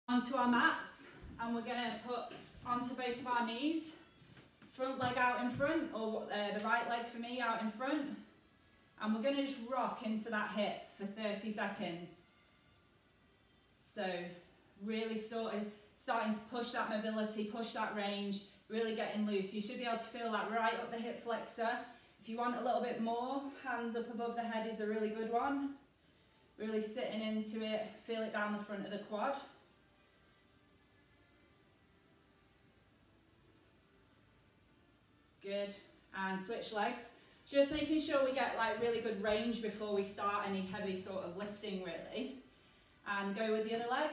Onto our mats, and we're going to put onto both of our knees, front leg out in front, or the right leg for me out in front, and we're going to just rock into that hip for 30 seconds. So really starting to push that mobility, push that range, really getting loose. You should be able to feel that right up the hip flexor. If you want a little bit more, hands up above the head is a really good one. Really sitting into it, feel it down the front of the quad. Good, and switch legs. Just making sure we get like really good range before we start any heavy sort of lifting really. And go with the other leg.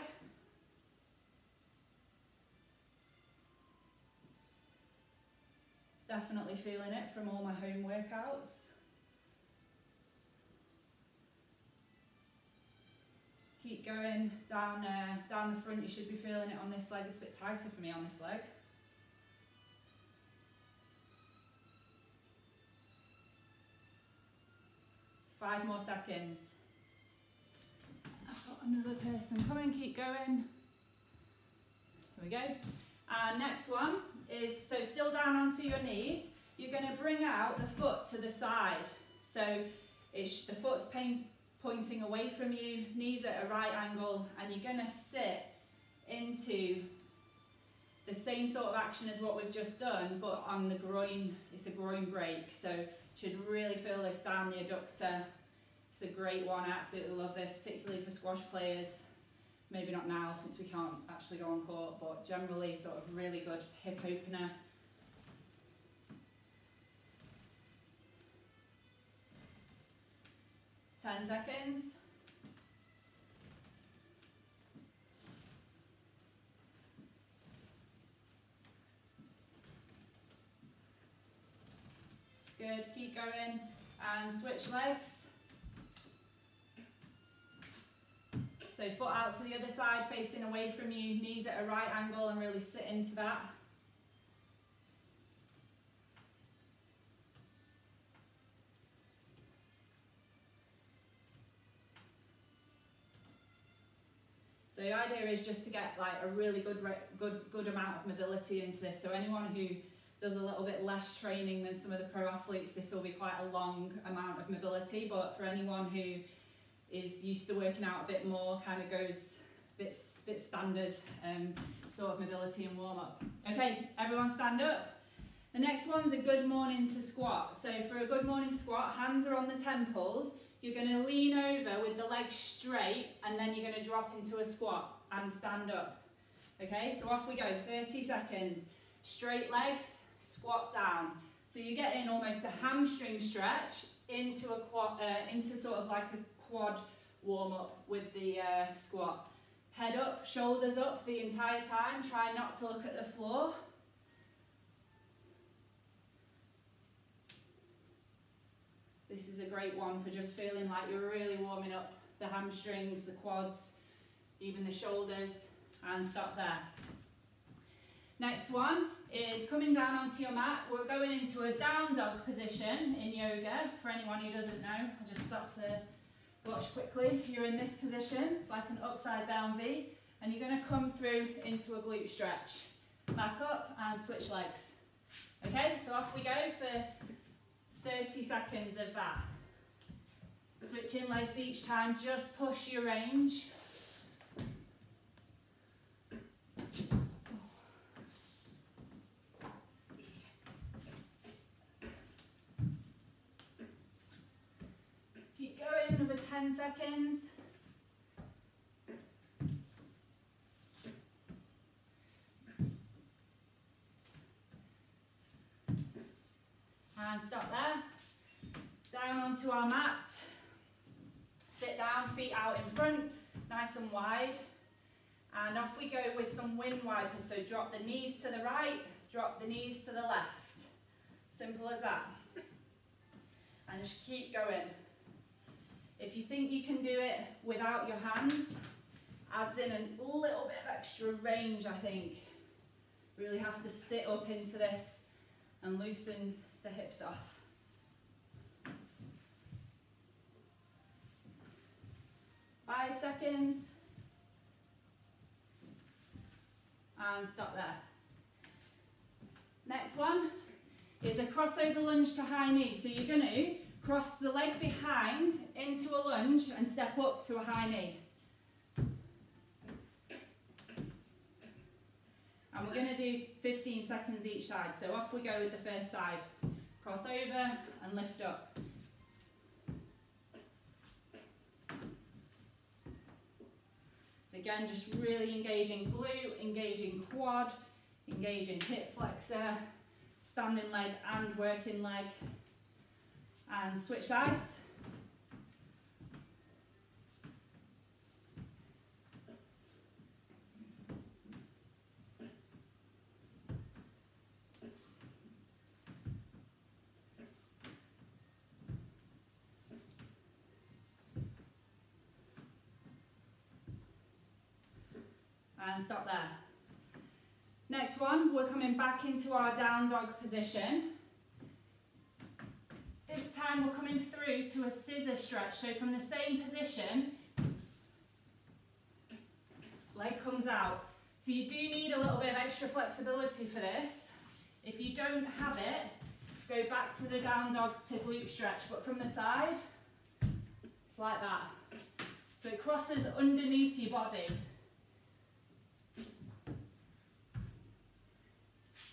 Definitely feeling it from all my home workouts. Keep going down the front. You should be feeling it on this leg. It's a bit tighter for me on this leg. Five more seconds. I've got another person coming, keep going. There we go. And next one is, so still down onto your knees, you're going to bring out the foot to the side. So the foot's pointing away from you, knees at a right angle, and you're going to sit into the same sort of action as what we've just done, but on the groin. It's a groin break, so you should really feel this down the adductor. It's a great one, I absolutely love this, particularly for squash players. Maybe not now since we can't actually go on court, but generally sort of really good hip opener. Ten seconds. It's good, keep going, and switch legs. So foot out to the other side, facing away from you, knees at a right angle, and really sit into that. So the idea is just to get like a really good amount of mobility into this. So anyone who does a little bit less training than some of the pro athletes, this will be quite a long amount of mobility. But for anyone who is used to working out a bit more, kind of goes a bit standard sort of mobility and warm up. Okay, everyone stand up. The next one's a good morning to squat. So for a good morning squat, hands are on the temples. You're going to lean over with the legs straight, and then you're going to drop into a squat and stand up. Okay, so off we go, 30 seconds. Straight legs, squat down. So you're getting almost a hamstring stretch into a quad, into sort of like a quad warm up with the squat. Head up, shoulders up the entire time. Try not to look at the floor. This is a great one for just feeling like you're really warming up the hamstrings, the quads, even the shoulders, and stop there. Next one is coming down onto your mat. We're going into a down dog position in yoga. For anyone who doesn't know, I'll just stop the watch quickly. You're in this position, it's like an upside down V, and you're going to come through into a glute stretch. Back up and switch legs. Okay, so off we go for 30 seconds of that. Switching legs each time, just push your range. Keep going, another 10 seconds. And stop there. Down onto our mat. Sit down, feet out in front, nice and wide. And off we go with some wind wipers. So drop the knees to the right, drop the knees to the left. Simple as that. And just keep going. If you think you can do it without your hands, adds in a little bit of extra range, I think. Really have to sit up into this and loosen the hips off. Five seconds. and stop there. Next one is a crossover lunge to high knee. So you're going to cross the leg behind into a lunge and step up to a high knee. And we're going to do 15 seconds each side. So off we go with the first side. Cross over and lift up. So again, just really engaging glute, engaging quad, engaging hip flexor, standing leg and working leg. And switch sides. And stop there. Next one, we're coming back into our down dog position. This time we're coming through to a scissor stretch. So from the same position, leg comes out. So you do need a little bit of extra flexibility for this. If you don't have it, go back to the down dog to glute stretch, but from the side, it's like that. So it crosses underneath your body.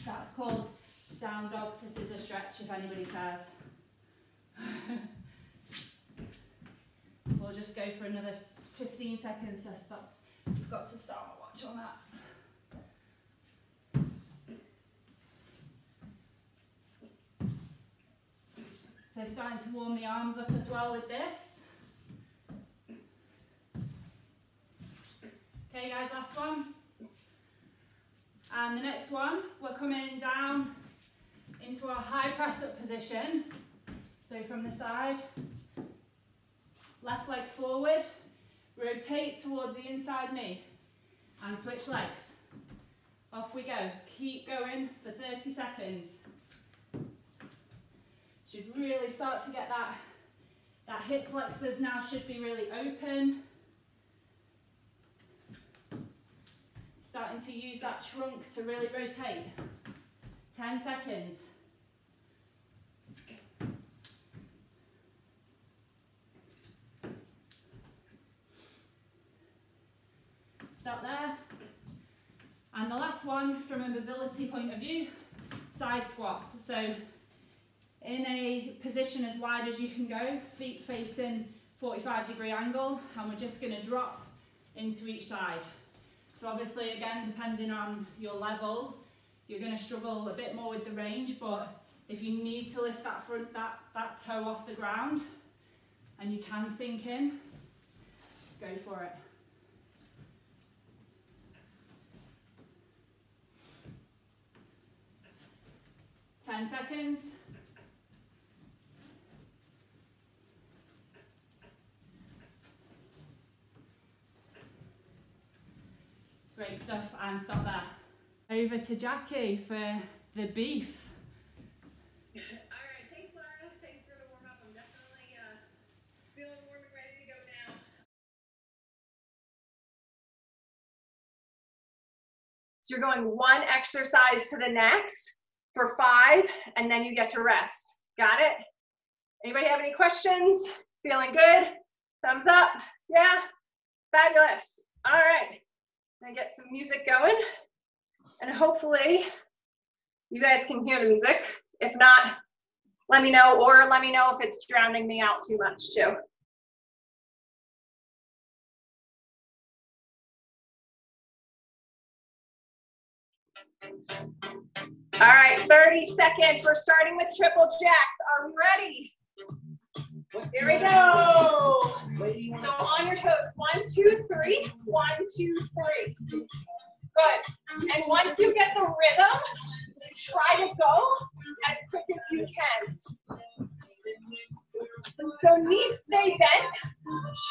That's called down dog to scissor stretch, if anybody cares. We'll just go for another 15 seconds, so we've got to start my watch on that. So starting to warm the arms up as well with this. Okay guys, last one. And the next one, we're coming down into our high press up position. So from the side, left leg forward, rotate towards the inside knee and switch legs. Off we go. Keep going for 30 seconds. Should really start to get that hip flexors now should be really open. Starting to use that trunk to really rotate. 10 seconds. Stop there. And the last one, from a mobility point of view, side squats. So in a position as wide as you can go, feet facing 45-degree angle, and we're just going to drop into each side. So obviously, again, depending on your level, you're going to struggle a bit more with the range, but if you need to lift that that toe off the ground and you can sink in, go for it. Ten seconds. Great stuff, and stop there. Over to Jackie for the beef. All right, thanks Lara, thanks for the warm up. I'm definitely feeling warm and ready to go now. So you're going one exercise to the next for 5, and then you get to rest. Got it? Anybody have any questions? Feeling good? Thumbs up? Yeah? Fabulous. All right. Gonna get some music going, and hopefully you guys can hear the music. If not, let me know, or let me know if it's drowning me out too much too. All right, 30 seconds. We're starting with triple jacks. Are we ready? Here we go. So on your toes, 1, 2, 3, 1, 2, 3. Good. And once you get the rhythm, try to go as quick as you can. So knees stay bent,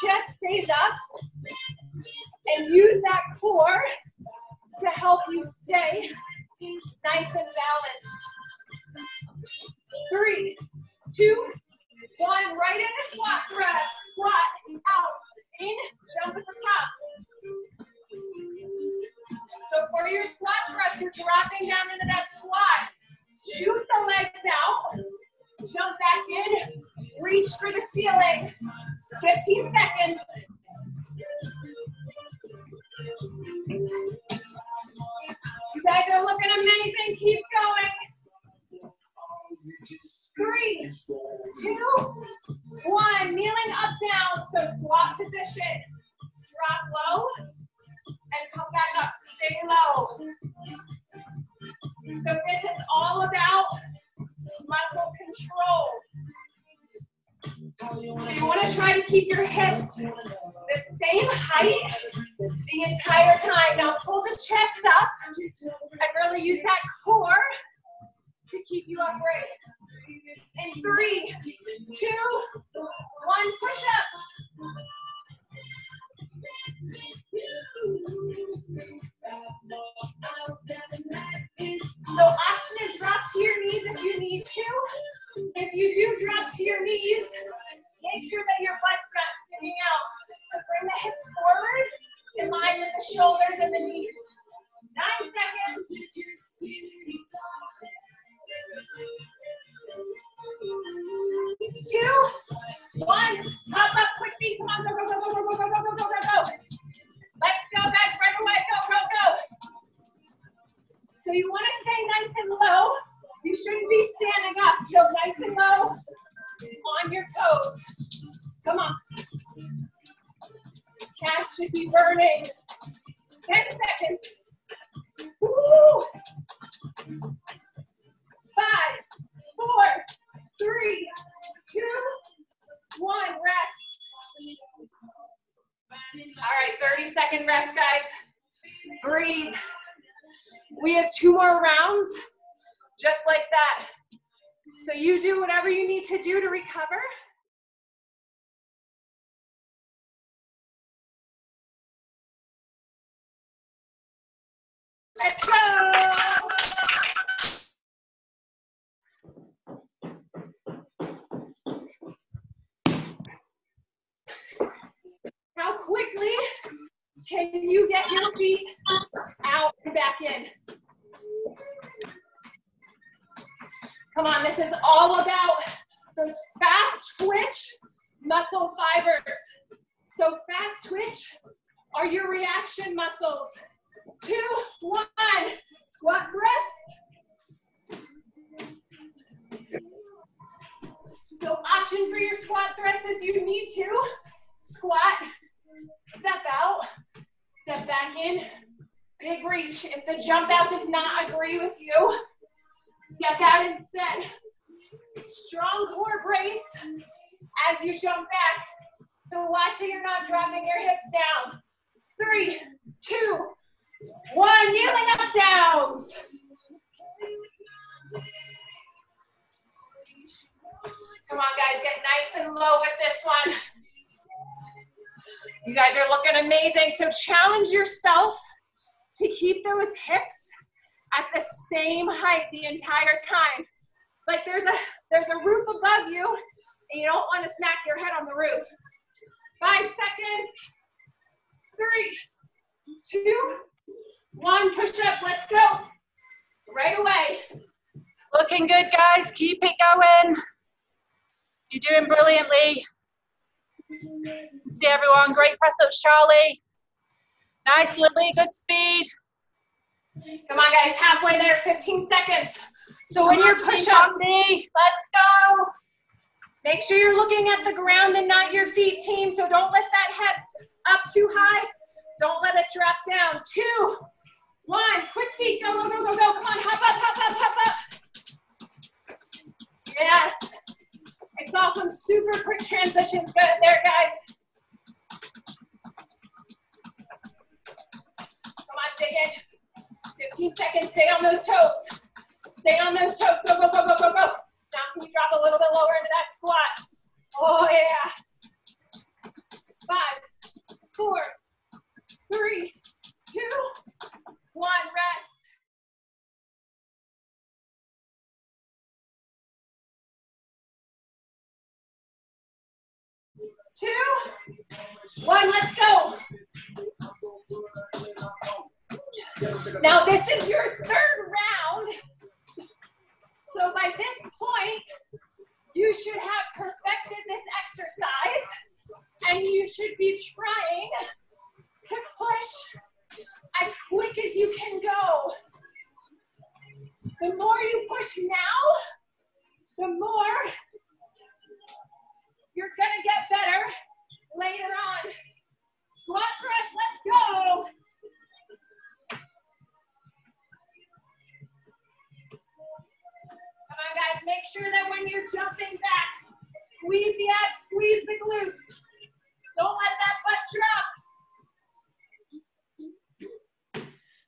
chest stays up, and use that core to help you stay nice and balanced. 3, 2, 1, right in a squat press, squat, out, in, jump at the top. So for your squat dropping down into that squat. Shoot the legs out. Jump back in. Reach for the ceiling. 15 seconds. You guys are looking amazing. Keep going. 3, 2, 1. Kneeling up, down. So squat position. Drop low and come back up. Stay low. So this is all about muscle control. So you want to try to keep your hips the same height the entire time. Now pull the chest up and really use that core to keep you upright. In 3, 2, 1, push-ups. So option to drop to your knees if you need to. If you do drop to your knees, make sure that your butt's not sticking out. So bring the hips forward in line with the shoulders and the knees. 9 seconds. 2, 1. Hop up, quick feet. Come on, go, go, go, go, go, go, go, go, go, go, go. Let's go, guys, right away. Go, go, go. So you want to stay nice and low. You shouldn't be standing up. So nice and low on your toes. Come on. Calves should be burning. 10 seconds. Woo! 5, 4, 3, 2, 1. Rest. All right, 30-second rest, guys. Breathe. We have 2 more rounds, just like that. So you do whatever you need to do to recover. Let's go! How quickly can you get your feet out and back in? Come on, this is all about those fast twitch muscle fibers. So fast twitch are your reaction muscles. 2, 1, squat thrust. So option for your squat thrust is you need to squat, step out, step back in, big reach. If the jump out does not agree with you, step out instead. Strong core brace as you jump back. So watch that you're not dropping your hips down. 3, 2, 1, kneeling up downs. Come on, guys, get nice and low with this one. You guys are looking amazing. So challenge yourself to keep those hips at the same height the entire time. Like there's a roof above you, and you don't want to smack your head on the roof. 5 seconds. 3, 2, 1. Push-ups. Let's go. Right away. Looking good, guys. Keep it going. You're doing brilliantly. See everyone. Great press-ups, Charlie. Nice, Lily. Good speed. Come on, guys. Halfway there. 15 seconds. So when you're push-up, let's go. Make sure you're looking at the ground and not your feet, team. So don't lift that head up too high. Don't let it drop down. 2, 1. Quick feet. Go, go, go, go, go. Come on. Hop up, hop up, hop up. Yes. I saw some super quick transitions good there, guys. Come on, dig in. 15 seconds. Stay on those toes. Stay on those toes. Go, go, go, go, go, go. Now can you drop a little bit lower into that squat? Oh, yeah. 5, 4, 3, 2, 1. Rest. 2, 1. Let's go. Now this is your third So by this point, you should have perfected this exercise and you should be trying to push as quick as you can go. The more you push now, the more you're gonna get better later on. Squat press, let's go. Come on guys, make sure that when you're jumping back, squeeze the abs, squeeze the glutes. Don't let that butt drop.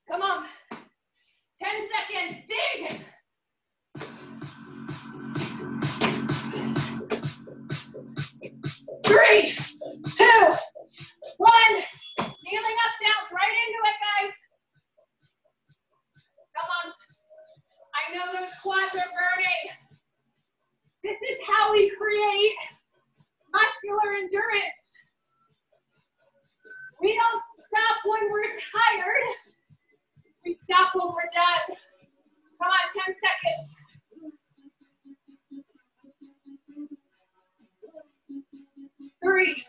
Come on, 10 seconds, dig. Three, two, one. Kneeling up, downs, right into it, guys. Come on. I know those quads are burning. This is how we create muscular endurance. We don't stop when we're tired. We stop when we're done. Come on, 10 seconds. Three,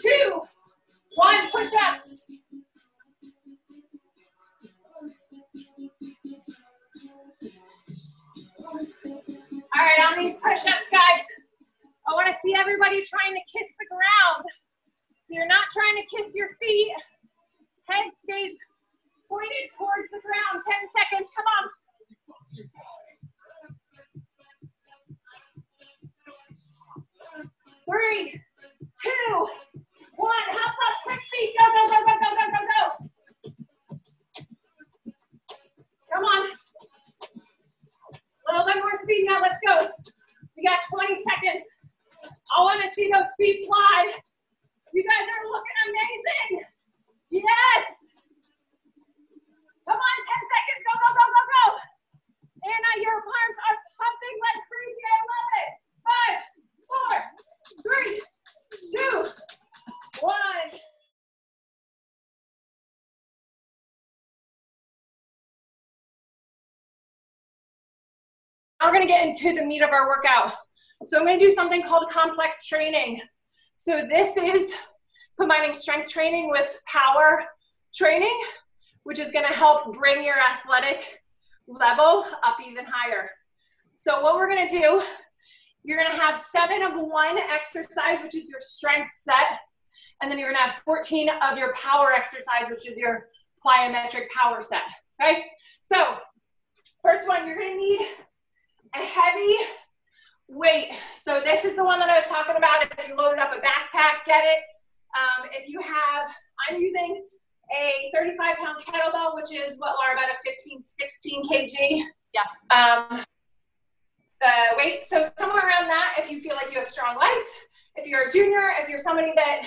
two, one, push-ups. All right, on these push-ups, guys, I want to see everybody trying to kiss the ground. So you're not trying to kiss your feet. Head stays pointed towards the ground. 10 seconds, come on. Three, two, one. Hop up, quick feet. Go, go, go, go, go, go, go, go. Come on. A little bit more speed now, let's go. We got 20 seconds. I want to see those feet fly. You guys are looking amazing. Yes. Come on, 10 seconds. Go, go, go, go, go. Anna, your arms are pumping like crazy. I love it. 5, 4, 3, 2, 1. Now we're going to get into the meat of our workout. So I'm going to do something called complex training. So this is combining strength training with power training, which is going to help bring your athletic level up even higher. So what we're going to do, you're going to have 7 of one exercise, which is your strength set, and then you're going to have 14 of your power exercise, which is your plyometric power set. Okay? So first one, you're going to need a heavy weight. So this is the one that I was talking about. If you loaded up a backpack, get it. If you have, I'm using a 35-pound kettlebell, which is what, Laura, about a 15, 16 kg weight. So somewhere around that, if you feel like you have strong legs. If you're a junior, if you're somebody that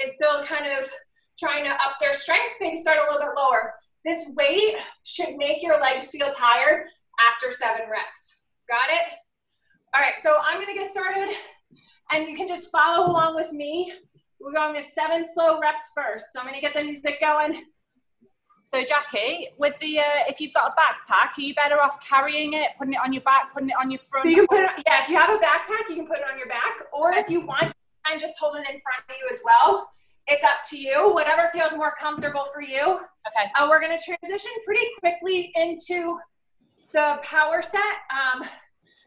is still kind of trying to up their strength, maybe start a little bit lower. This weight should make your legs feel tired after 7 reps. Got it? All right, so I'm gonna get started and you can just follow along with me. We're going with 7 slow reps first. So I'm gonna get the music going. So Jackie, with the if you've got a backpack, are you better off carrying it, putting it on your back, putting it on your front? So you can put it, yeah, if you have a backpack, you can put it on your back, or if you want, and just hold it in front of you as well. It's up to you, whatever feels more comfortable for you. Okay. We're gonna transition pretty quickly into the power set.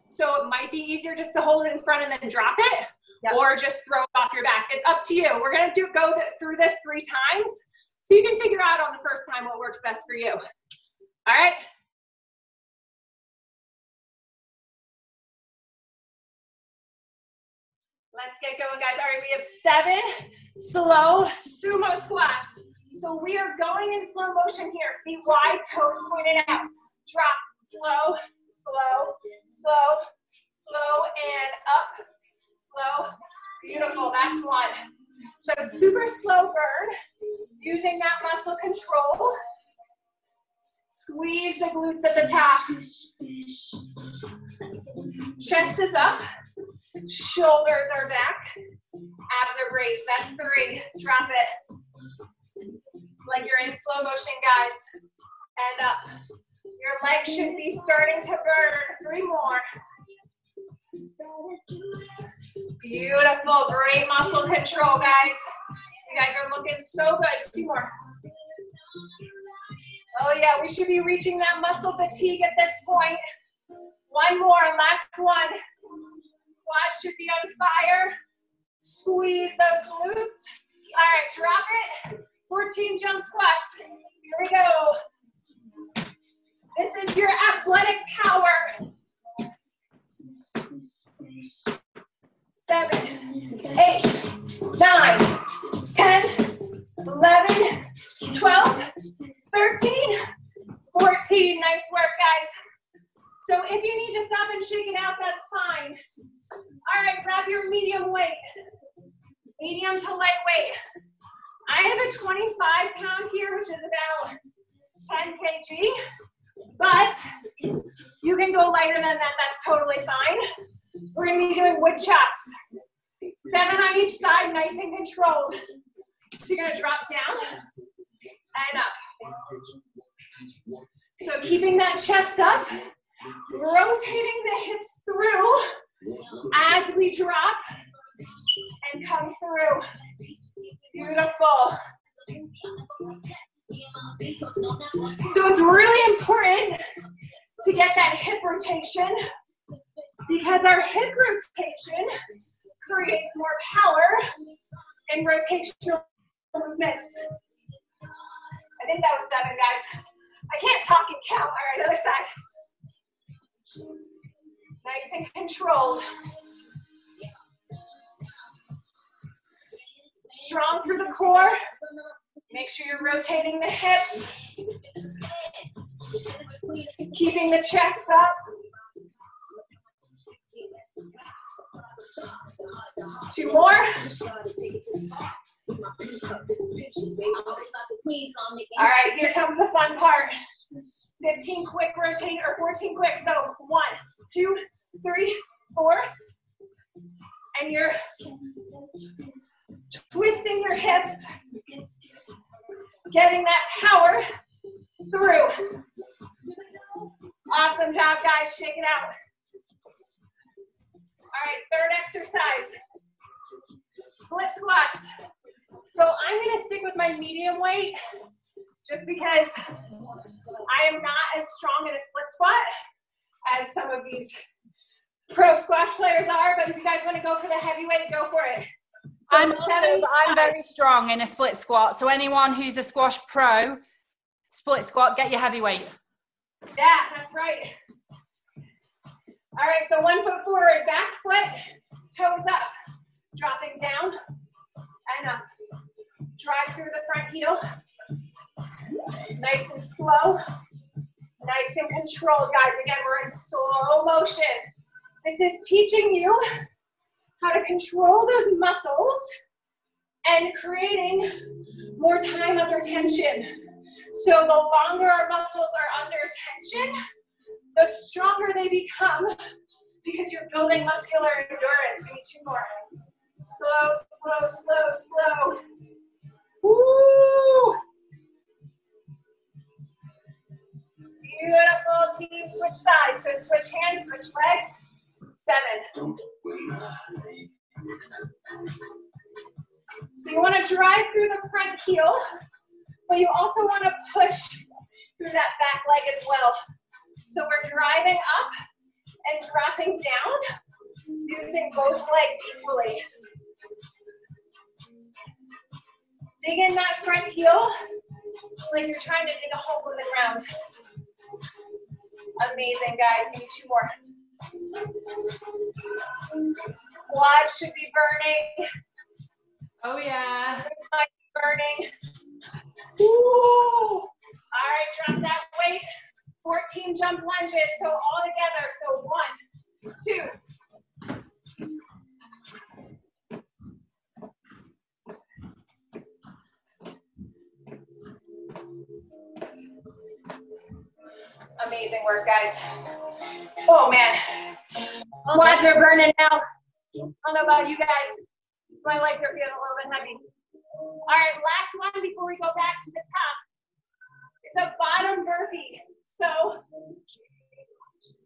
So it might be easier just to hold it in front and then drop it, or just throw it off your back. It's up to you. We're gonna go through this 3 times, so you can figure out on the first time what works best for you. All right? Let's get going, guys. All right, we have 7 slow sumo squats. So we are going in slow motion here. Feet wide, toes pointed out. Drop, slow, slow, slow, slow, and up, slow. Beautiful, that's 1. So super slow burn, using that muscle control. Squeeze the glutes at the top. Chest is up, shoulders are back, abs are braced. That's 3, drop it. Like you're in slow motion, guys. And up, Your legs should be starting to burn. 3 more. Beautiful, great muscle control, guys. You guys are looking so good. 2 more. Oh yeah, we should be reaching that muscle fatigue at this point. 1 more, last one. Quads should be on fire. Squeeze those glutes. All right, drop it. 14 jump squats. Here we go. This is your athletic power. 7, 8, 9, 10, 11, 12, 13, 14. Nice work, guys. So if you need to stop and shake it out, that's fine. All right, grab your medium weight. Medium to lightweight. I have a 25-pound here, which is about 10 kg, but you can go lighter than that, that's totally fine. We're gonna be doing wood chops. 7 on each side, nice and controlled. So you're gonna drop down and up. So keeping that chest up, rotating the hips through as we drop and come through. Beautiful. So it's really important to get that hip rotation because our hip rotation creates more power and rotational movements. I think that was 7, guys. I can't talk and count. All right, other side. Nice and controlled. Strong through the core. Make sure you're rotating the hips. Keeping the chest up. 2 more. All right, here comes the fun part. 15 quick rotate, or 14 quick. So 1, 2, 3, 4. And you're twisting your hips, getting that power through. Awesome job, guys. Shake it out. All right, third exercise. Split squats. So I'm going to stick with my medium weight just because I am not as strong in a split squat as some of these pro squash players are, but if you guys want to go for the heavyweight, go for it. So I'm very strong in a split squat, so anyone who's a squash pro, split squat, get your heavyweight. Yeah, that's right. All right, so 1 foot forward, back foot, toes up, dropping down and up. Drive through the front heel. Nice and slow, nice and controlled, guys. Again, we're in slow motion. This is teaching you how to control those muscles and creating more time under tension. So the longer our muscles are under tension, the stronger they become because you're building muscular endurance. Give me 2 more. Slow, slow, slow, slow. Woo! Beautiful, team. Switch sides. So switch hands, switch legs. 7. So you want to drive through the front heel, but you also want to push through that back leg as well. So we're driving up and dropping down, using both legs equally. Dig in that front heel like you're trying to dig a hole in the ground. Amazing, guys. Give me 2 more. Quads should be burning. Oh, yeah. Glutes might be burning. Woo! All right, drop that weight. 14 jump lunges. So all together. So 1, 2. Amazing work, guys. Oh, man. Quads are burning now. I don't know about you guys. My legs are feeling a little bit heavy. All right, last one before we go back to the top. It's a bottom burpee. So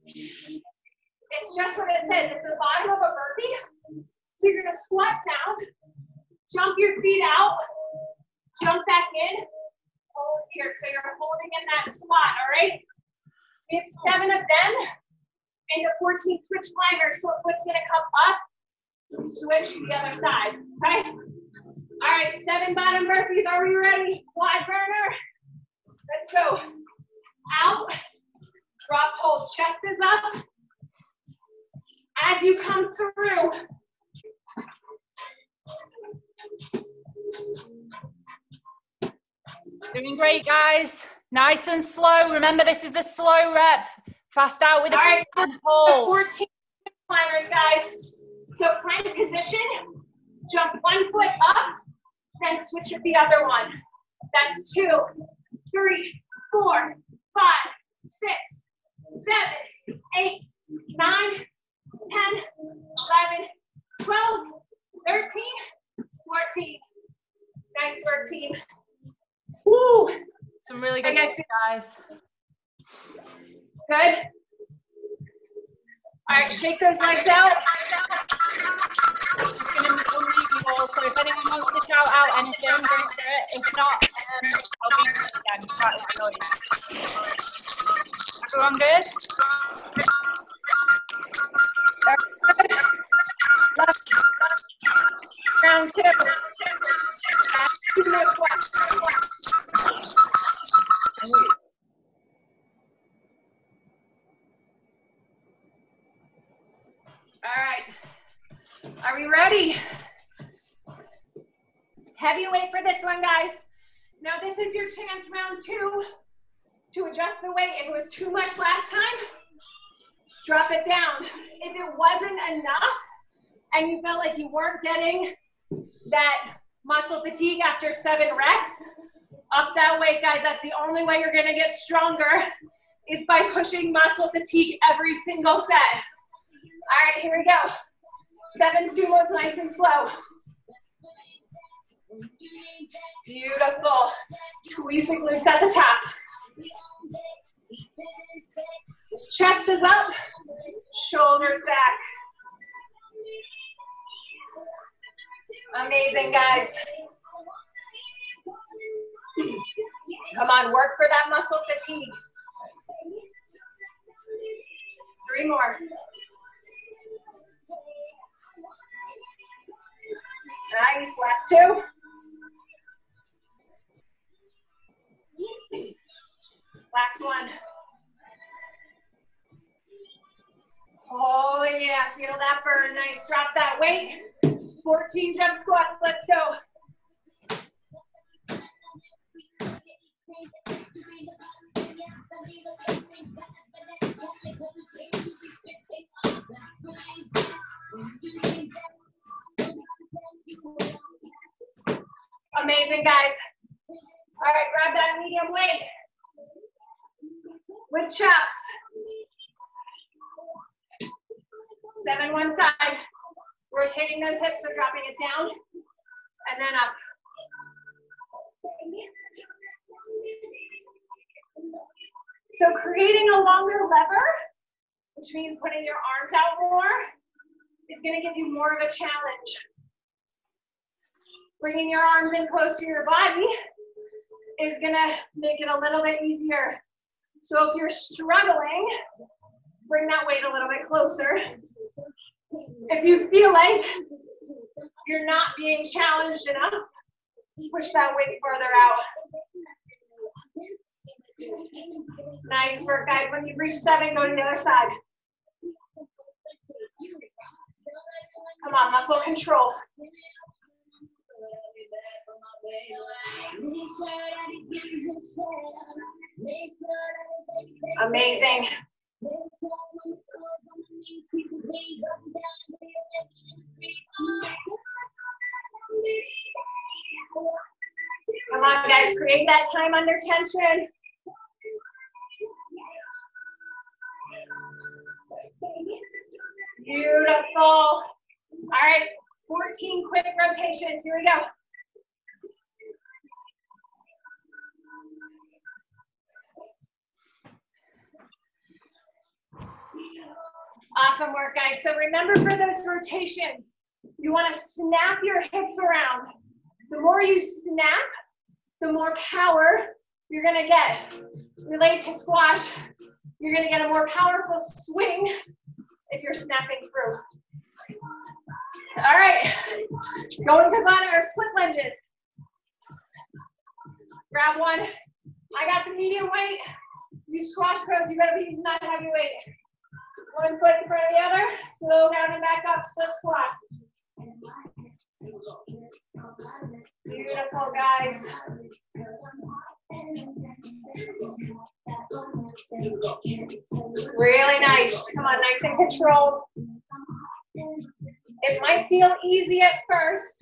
it's just what it says. It's the bottom of a burpee. So you're gonna squat down, jump your feet out, jump back in, hold here. So you're holding in that squat, all right? We have 7 of them and your 14 switch climbers. So foot's gonna come up, switch to the other side, okay? All right, 7 bottom burpees. Are we ready? Quad burner. Let's go. Out, drop, hold, chest is up. As you come through, doing great, guys. Nice and slow. Remember, this is the slow rep. Fast out with the all right, hold. 14 climbers, guys. So plank position, jump 1 foot up, then switch with the other one. That's 2, 3, 4, 5, 6, 7, 8, 9, 10, 11, 12, 13, 14. Nice work, team. Woo! Some really good stuff, guys. Good. All right, shake those legs out. I'm just going to unmute you all, so if anyone wants to shout out anything, go for it. If not, I'll be again, quite a noise. Everyone good? Round 2. 2 more squats. All right. Are we ready? Heavy weight for this one, guys. Now this is your chance, round 2, to adjust the weight. If it was too much last time, drop it down. If it wasn't enough and you felt like you weren't getting that muscle fatigue after 7 reps, up that weight, guys. That's the only way you're gonna get stronger is by pushing muscle fatigue every single set. All right, here we go. 7 sumos, nice and slow. Beautiful. Squeeze the glutes at the top. Chest is up, shoulders back. Amazing, guys. Come on, work for that muscle fatigue. 3 more. Nice, last 2. Last one. Oh yeah, feel that burn. Nice, drop that weight. 14 jump squats, let's go. Amazing, guys. All right, grab that medium weight with chops. 7 one side. Rotating those hips, so dropping it down and then up. So creating a longer lever, which means putting your arms out more, is going to give you more of a challenge. Bringing your arms in close to your body is going to make it a little bit easier. So if you're struggling, bring that weight a little bit closer. If you feel like you're not being challenged enough, push that weight further out. Nice work, guys. When you've reached 7, go to the other side. Come on, muscle control. Amazing. Come on, guys, create that time under tension. Beautiful. All right, 14 quick rotations. Here we go. Awesome work, guys. So remember for those rotations, you want to snap your hips around. The more you snap, the more power you're going to get. Relate to squash, you're going to get a more powerful swing if you're snapping through. All right, going to bottom or split lunges. Grab one. I got the medium weight. You squash pros, you better be using that heavy weight. One foot in front of the other, slow down and back up, split squat. Beautiful, guys. Really nice. Come on, nice and controlled. It might feel easy at first,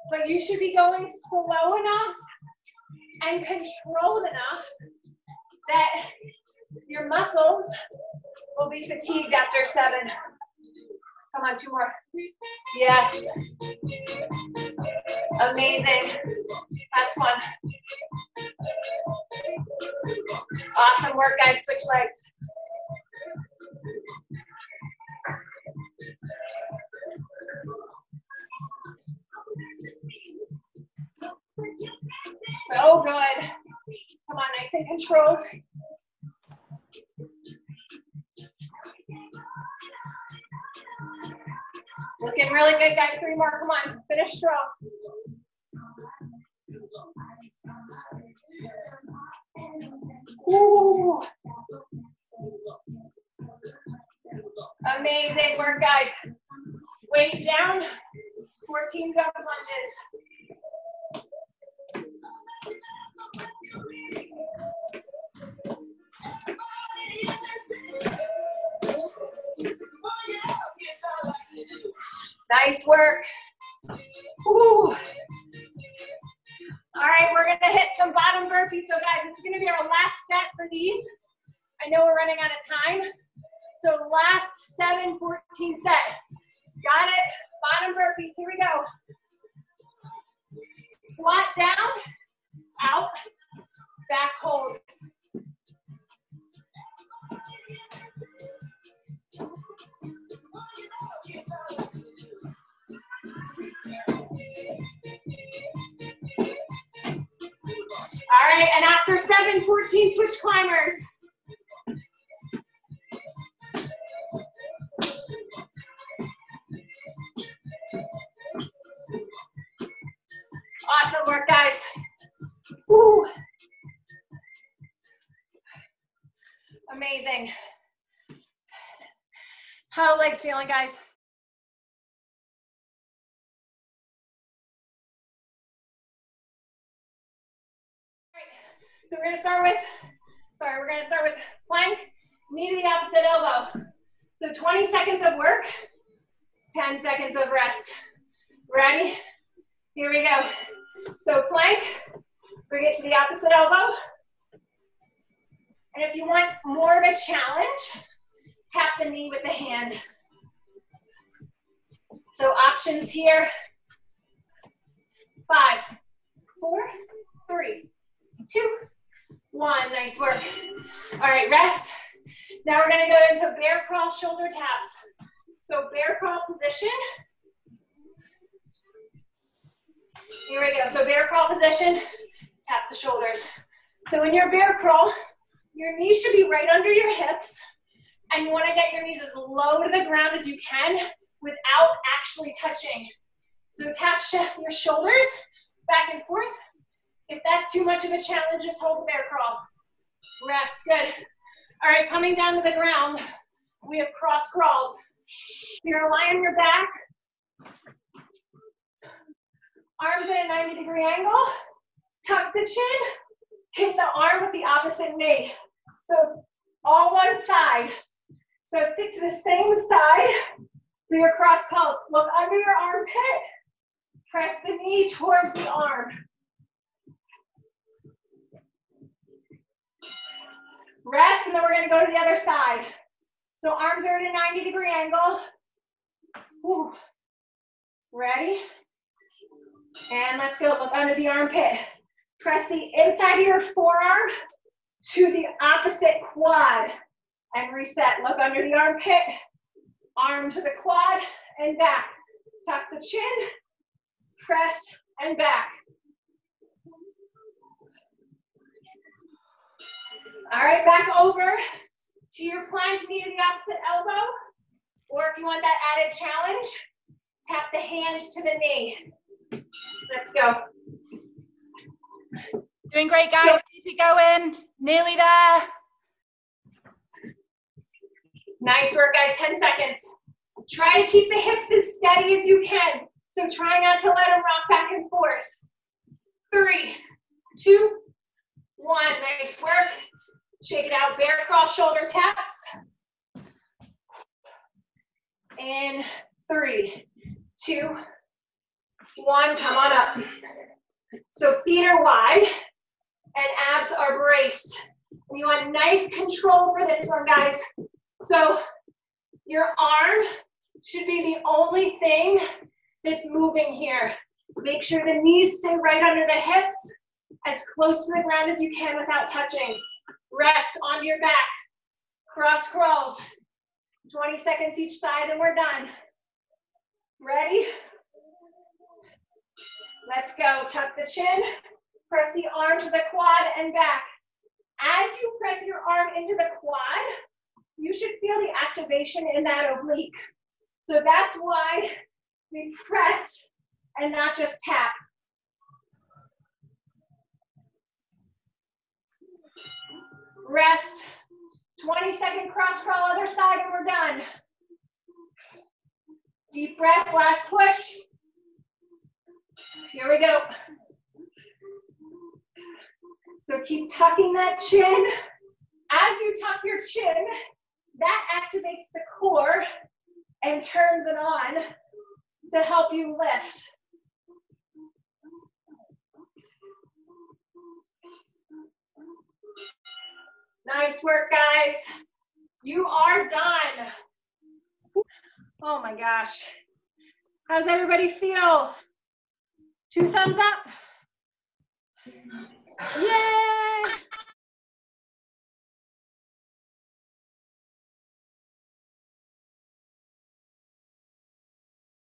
but you should be going slow enough and controlled enough that your muscles will be fatigued after 7. Come on, 2 more. Yes. Amazing. Last one. Awesome work, guys. Switch legs. So good. Come on, nice and controlled. Looking really good, guys. 3 more. Come on, finish strong. Ooh. Amazing work, guys. Weight down. 14 jump lunges. Nice work. Ooh. All right, we're gonna hit some bottom burpees. So guys, this is gonna be our last set for these. I know we're running out of time. So last 7, 14 set. Got it? Bottom burpees, here we go. Squat down, out, back hold. All right, and after 7, 14 switch climbers. Awesome work, guys. Woo. Amazing. How are legs feeling, guys? So we're gonna start with plank, knee to the opposite elbow. So 20 seconds of work, 10 seconds of rest. Ready? Here we go. So plank, bring it to the opposite elbow. And if you want more of a challenge, tap the knee with the hand. So options here. 5, 4, 3, 2, 1. Nice work. All right, rest. Now we're gonna go into bear crawl shoulder taps. So bear crawl position. Here we go. So bear crawl position, tap the shoulders. So in your bear crawl, your knees should be right under your hips, and you want to get your knees as low to the ground as you can without actually touching. So tap your shoulders back and forth. If that's too much of a challenge, just hold the bear crawl. Rest, good. All right, coming down to the ground, we have cross crawls. You're gonna lie on your back. Arms at a 90-degree angle. Tuck the chin. Hit the arm with the opposite knee. So all one side. So stick to the same side for your cross calls. Look under your armpit. Press the knee towards the arm. Rest, and then we're going to go to the other side. So arms are at a 90-degree angle. Woo. Ready? And let's go. Look under the armpit. Press the inside of your forearm to the opposite quad. And reset. Look under the armpit. Arm to the quad and back. Tuck the chin, press and back. All right, back over to your plank, knee to the opposite elbow. Or if you want that added challenge, tap the hand to the knee. Let's go. Doing great, guys. Keep it going. Nearly there. Nice work, guys. 10 seconds. Try to keep the hips as steady as you can. So try not to let them rock back and forth. 3, 2, 1. Nice work. Shake it out. Bear crawl, shoulder taps. And 3, 2, 1. Come on up. So feet are wide and abs are braced. And you want nice control for this one, guys. So your arm should be the only thing that's moving here. Make sure the knees stay right under the hips, as close to the ground as you can without touching. Rest onto your back. Cross crawls. 20 seconds each side and we're done. Ready? Let's go. Tuck the chin. Press the arm to the quad and back. As you press your arm into the quad, you should feel the activation in that oblique. So that's why we press and not just tap. Rest. 20-second cross crawl, other side, and we're done. Deep breath, last push. Here we go. So keep tucking that chin. As you tuck your chin, that activates the core and turns it on to help you lift. Nice work, guys. You are done. Oh my gosh. How's everybody feel? 2 thumbs up? Yeah!